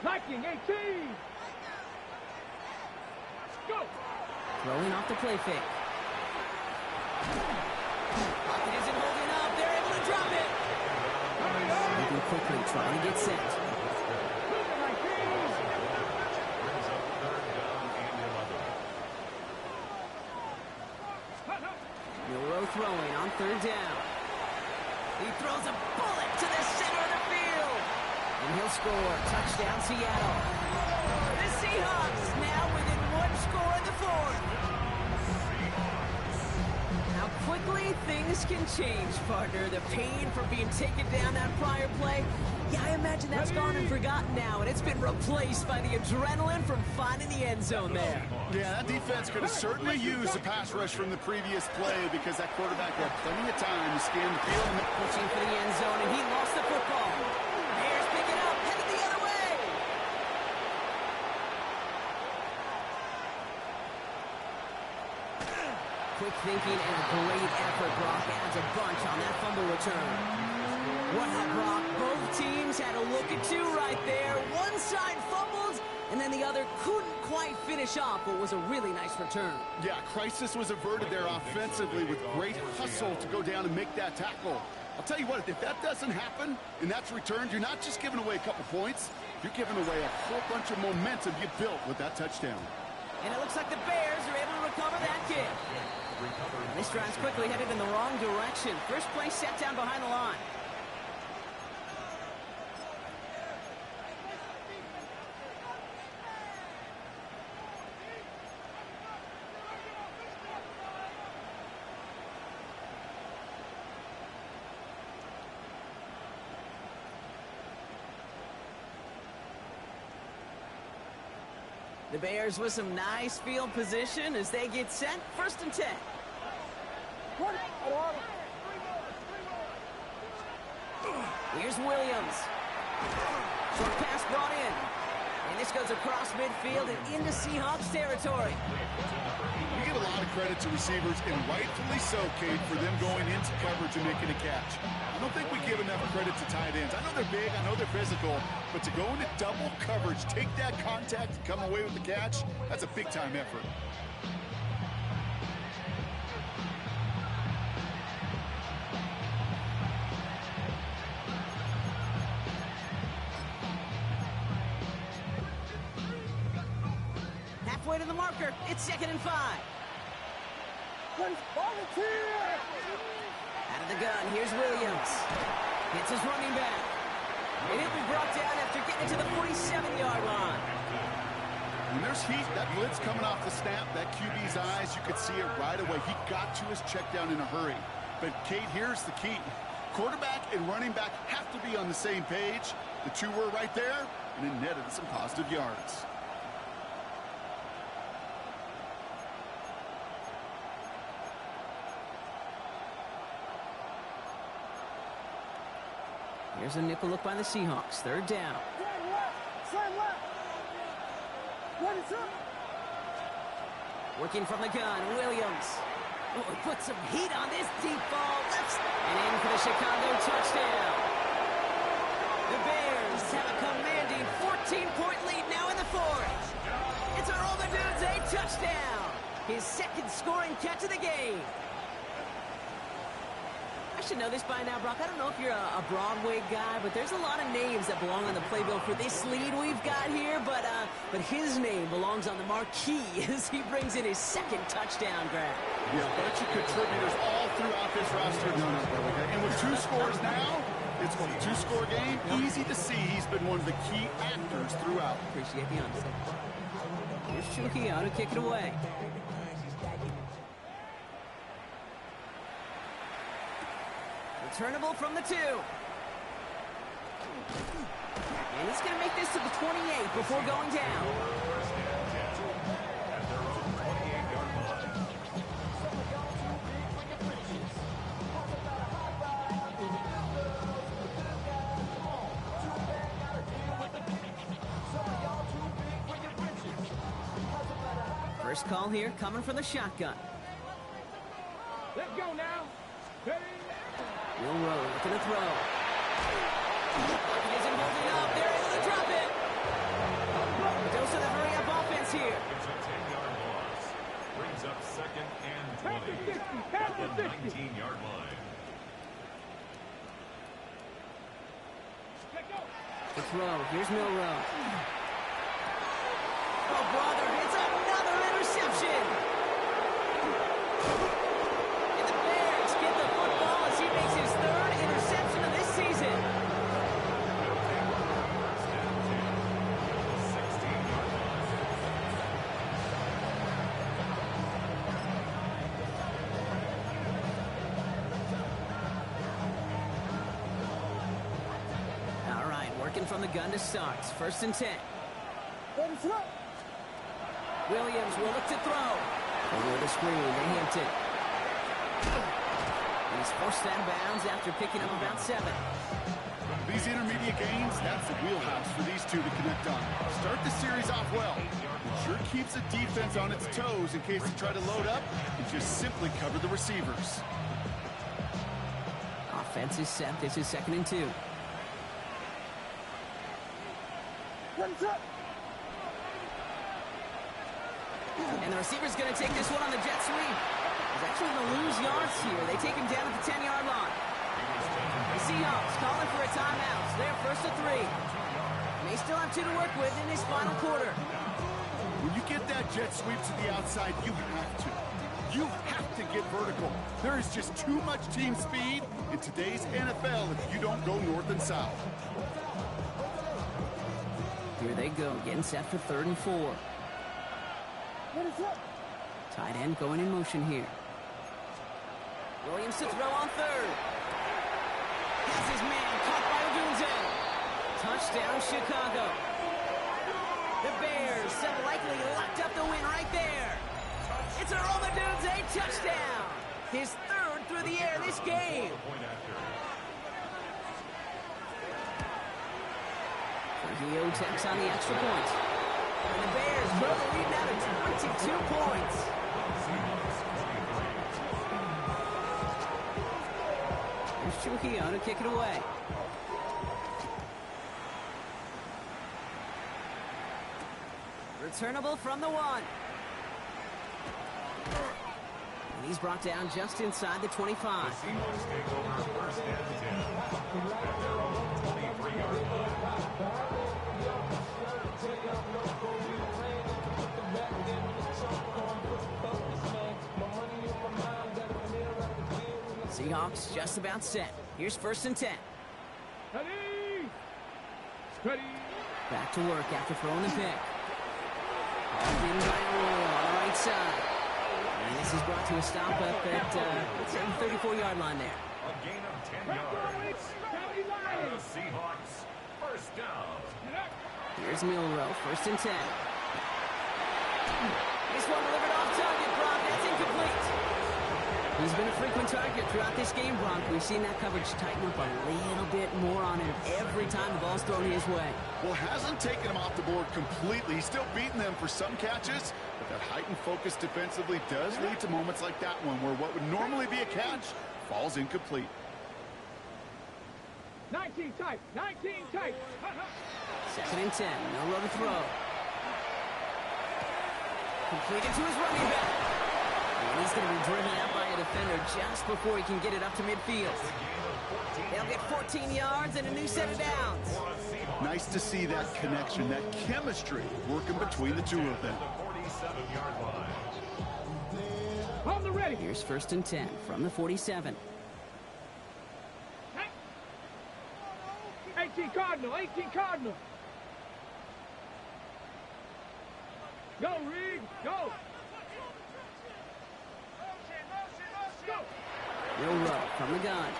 Liking 18. Go. Throwing off the play fake. Pocket isn't holding up. They're able to drop it. Moving quickly, trying to get set. Milrow throwing on third down. He throws a bullet to the center of the field. And he'll score. Touchdown, Seattle. The Seahawks now within one score in the fourth. How quickly things can change, partner. The pain for being taken down that prior play. Yeah, I imagine that's gone and forgotten now, and it's been replaced by the adrenaline from finding the end zone there. Yeah, that defense could have certainly used the pass rush from the previous play because that quarterback had plenty of time to scan the field. Pushing for the end zone, and he lost the football. Bears pick it up, headed the other way. Quick thinking and a great effort. Brock adds a bunch on that fumble return. What up, Brock? Both teams had a look at two right there. One side fumbled, and then the other couldn't quite finish off what was a really nice return. Yeah, crisis was averted there offensively with great hustle to go down and make that tackle. I'll tell you what, if that doesn't happen and that's returned, you're not just giving away a couple points, you're giving away a whole bunch of momentum you built with that touchdown. And it looks like the Bears are able to recover that kick. And this drive's quickly headed in the wrong direction. First play set down behind the line. The Bears with some nice field position as they get set. First and 10. Here's Williams. Short pass brought in. And this goes across midfield and into Seahawks territory. We give a lot of credit to receivers, and rightfully so, Kate, for them going into coverage and making a catch. I don't think we give enough credit to tight ends. I know they're big, I know they're physical, but to go into double coverage, take that contact, and come away with the catch, that's a big-time effort. Halfway to the marker. It's second and 5. Out of the gun, here's Williams. It's his running back. And he'll be brought down after getting to the 47-yard line. When there's heat, that blitz coming off the snap, that QB's eyes, you could see it right away. He got to his check down in a hurry. But, Kate, here's the key. Quarterback and running back have to be on the same page. The two were right there, and it netted some positive yards. Here's a nickel look by the Seahawks. Third down. Slam left. Ready, set. Working from the gun, Williams. Oh, he put some heat on this deep ball. And in for the Chicago touchdown. The Bears have a commanding 14-point lead now in the fourth. It's a roll the dudes, a touchdown. His second scoring catch of the game. I should know this by now, Brock. I don't know if you're a Broadway guy, but there's a lot of names that belong on the playbill for this lead we've got here. But his name belongs on the marquee as he brings in his second touchdown grab. Yeah, bunch of contributors all throughout this roster. And with two scores now, it's a two-score game. Easy to see he's been one of the key actors throughout. Appreciate the honesty. Here's Chukiano to kick it away. Returnable from the 2. And he's going to make this to the 28 before going down. First call here coming from the shotgun. Let's go now. Ready? Will Rowe looking to throw. He isn't holding up. They're able to drop it. Dose of the hurry-up offense here. It's a 10-yard loss. Brings up second and 20 at the 19-yard line. The throw. Here's Milrow. Oh, brother. It's another interception. And the Bears get the football as he makes his third interception of this season. All right, working from the gun to start. First and 10. Ready, set. Williams will look to throw. Over the screen to Hampton. And he's forced out of bounds after picking up about 7. These intermediate gains, that's the wheelhouse for these two to connect on. Start the series off well. It sure keeps the defense on its toes in case they try to load up and just simply cover the receivers. Offense is set. This is second and 2. Ready, set. And the receiver's going to take this one on the jet sweep. He's actually going to lose yards here. They take him down at the 10-yard line. The Seahawks calling for a timeout. They're first and 3. They still have 2 to work with in this final quarter. When you get that jet sweep to the outside, you have to. You have to get vertical. There is just too much team speed in today's NFL if you don't go north and south. Here they go, getting set for 3rd and 4. Ready, set. Tight end going in motion here. Williams to throw on 3rd. Has his man caught by Odunze. Touchdown, Chicago. The Bears have likely locked up the win right there. It's a roll the dudes, a touchdown. His 3rd through the air this game. Gio takes on the extra point. And the Bears grow the lead now to 22 points. Here's Trujillo to kick it away. Returnable from the 1. And he's brought down just inside the 25. The Seahawks take over first and 10 at their own 23-yard line. Seahawks just about set. Here's first and 10. Steady. Steady. Back to work after throwing the pick. Hauled in by Roll on the right side. And this is brought to a stop up at the 34-yard line there. A gain of 10 yards. And the Seahawks first down. Here's Milrow, 1st and 10. This one delivered off target, Brock. That's incomplete. He's been a frequent target throughout this game, Brock. We've seen that coverage tighten up a little bit more on him every time the ball's thrown his way. Well, hasn't taken him off the board completely. He's still beating them for some catches, but that heightened focus defensively does lead to moments like that one where what would normally be a catch falls incomplete. 19 tight. 19 tight. 2nd and 10. No road to throw. Completed to his running back. And he's going to be driven out by a defender just before he can get it up to midfield. They'll get 14 yards and a new set of downs. Nice to see that connection, that chemistry working between the two of them. On the ready. Here's 1st and 10 from the 47. 18 Cardinal. 18 Cardinal. Go, Reed. Go. Milrow from the gun.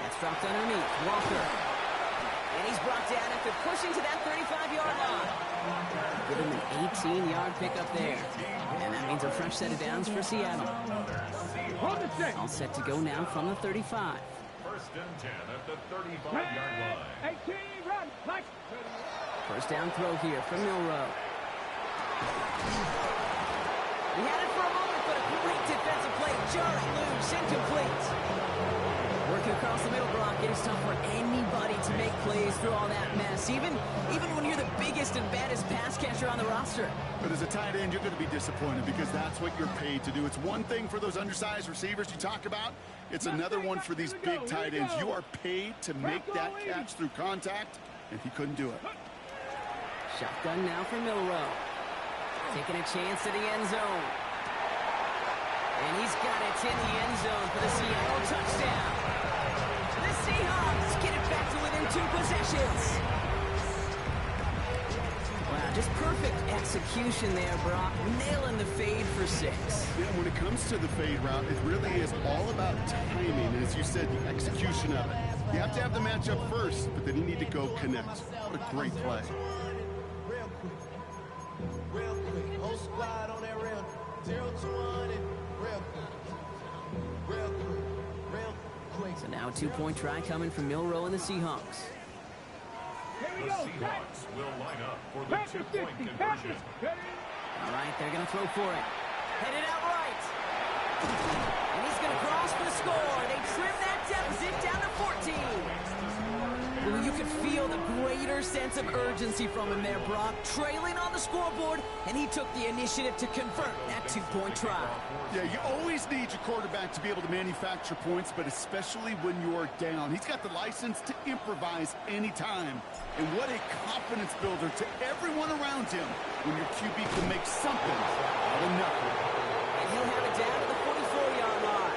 That's dropped underneath. Walker. And he's brought down after pushing to that 35-yard line. Give him an 18-yard pickup there. And that means a fresh set of downs for Seattle. All set to go now from the 35. 1st and 10 at the 35-yard line. 18, run. Like. 1st down throw here from Milrow. He had it for a moment, but a great defensive play. Jarring loose, incomplete. Working across the middle block, it is tough for anybody to make plays through all that mess, even when you're the biggest and baddest pass catcher on the roster. But as a tight end, you're going to be disappointed because that's what you're paid to do. It's one thing for those undersized receivers you talk about. It's another one for these big tight ends. You are paid to make that catch through contact, and he couldn't do it. Shotgun now for Milrow. Taking a chance at the end zone. And he's got it in the end zone for the Seattle touchdown. The Seahawks get it back to within 2 possessions. Wow, just perfect execution there, Brock. Nailing the fade for 6. Yeah, when it comes to the fade route, it really is all about timing. And as you said, the execution of it. You have to have the matchup first, but then you need to go connect. What a great play. Real quick, whole squad on that rail. 0 to 1 and real quick. So now a 2-point try coming from Milrow and the Seahawks. The Seahawks will line up for the 2-point conversion. All right, they're going to throw for it. Headed out right. And he's going to cross for the score. They trim that deficit down to 14. Well, you could feel the greater sense of urgency from him there, Brock. Trailing on the scoreboard, and he took the initiative to convert that 2-point try. Yeah, you always need your quarterback to be able to manufacture points, but especially when you're down. He's got the license to improvise anytime. And what a confidence builder to everyone around him when your QB can make something out of nothing. And he'll have it down to the 44-yard line.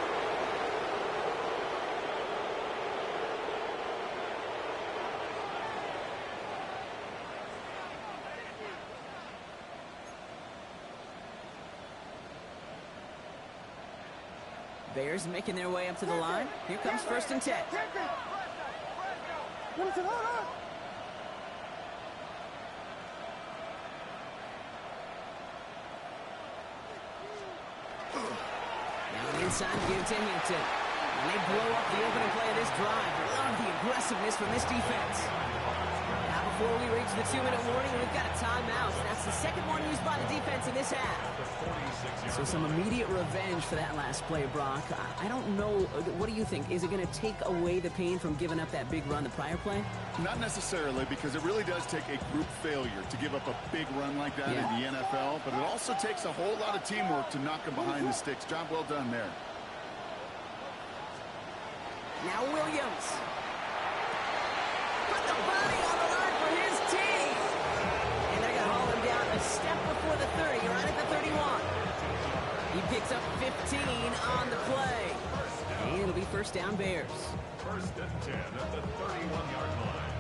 Bears making their way up to the line. Here comes 1st and 10. Now inside give to Hampton. And they blow up the opening play of this drive. Love the aggressiveness from this defense. Now before we reach the 2-minute warning, we've got a timeout. That's the second one used by the defense in this half. So some immediate revenge for that last play, Brock. I don't know. What do you think? Is it going to take away the pain from giving up that big run the prior play? Not necessarily, because it really does take a group failure to give up a big run like that in the NFL, but it also takes a whole lot of teamwork to knock them behind the sticks. Job well done there. Now Williams. Put the body on the line for his team. And they're going to haul him down a step before the 30, right at the 31. He picks up 15 on the play. And it'll be first down Bears. First and 10 at the 31-yard line.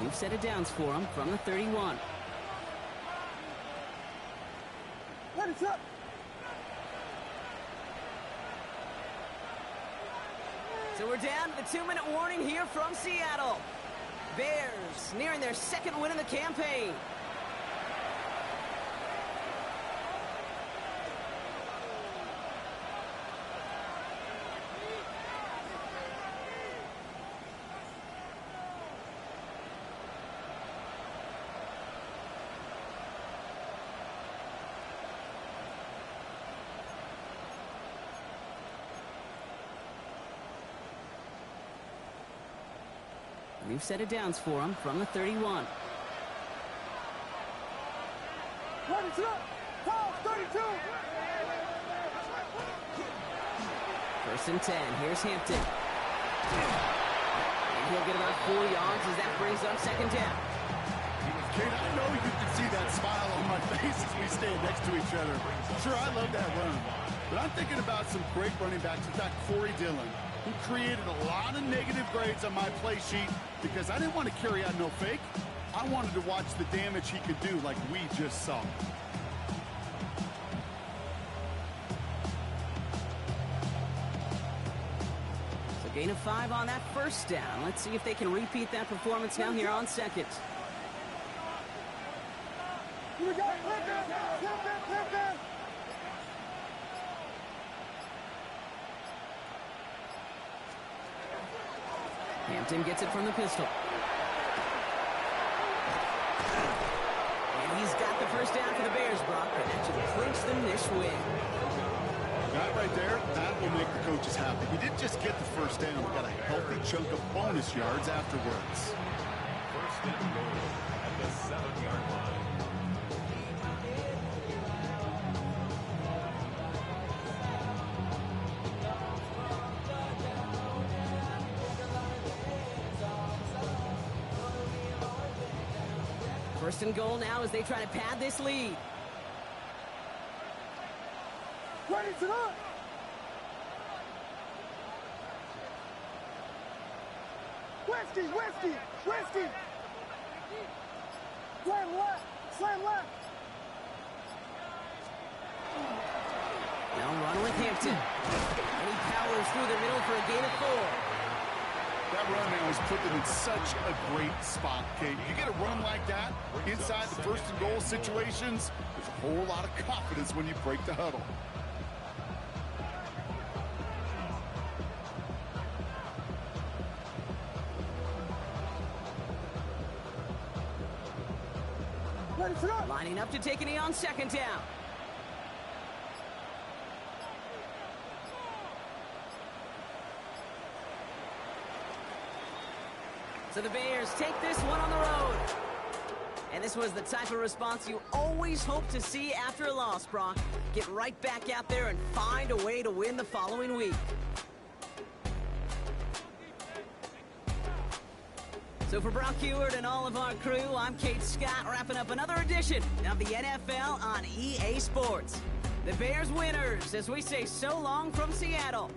You've set it downs for him from the 31. Ready, set. So we're down to the 2-minute warning here from Seattle. Bears nearing their second win of the campaign. We've set it downs for him from the 31. Ready, set. Foul, 32. First and 10. Here's Hampton. And he'll get about 4 yards as that brings up second down. Kate, I know you can see that smile on my face as we stand next to each other. Sure, I love that run. But I'm thinking about some great running backs. In fact, Corey Dillon, who created a lot of negative grades on my play sheet because I didn't want to carry out no fake. I wanted to watch the damage he could do like we just saw. So gain of 5 on that first down. Let's see if they can repeat that performance now here on second. Here we go. Hampton. Hampton gets it from the pistol. And he's got the first down for the Bears, Brock, and that should clinch them this win. That right there, that will make the coaches happy. We didn't just get the first down, we got a healthy chunk of bonus yards afterwards. First and goal at the 7-yard line. First and goal now as they try to pad this lead. Ready, set up. Whiskey. Slam left. Now run with Hampton. And he powers through the middle for a gain of 4. That run now has put them in such a great spot, Kate. You get a run like that inside the first and goal situations, there's a whole lot of confidence when you break the huddle. Ready, set up. Lining up to take a knee on second down. So the Bears take this one on the road. And this was the type of response you always hope to see after a loss, Brock. Get right back out there and find a way to win the following week. So for Brock Heward and all of our crew, I'm Kate Scott, wrapping up another edition of the NFL on EA Sports. The Bears winners as we say so long from Seattle.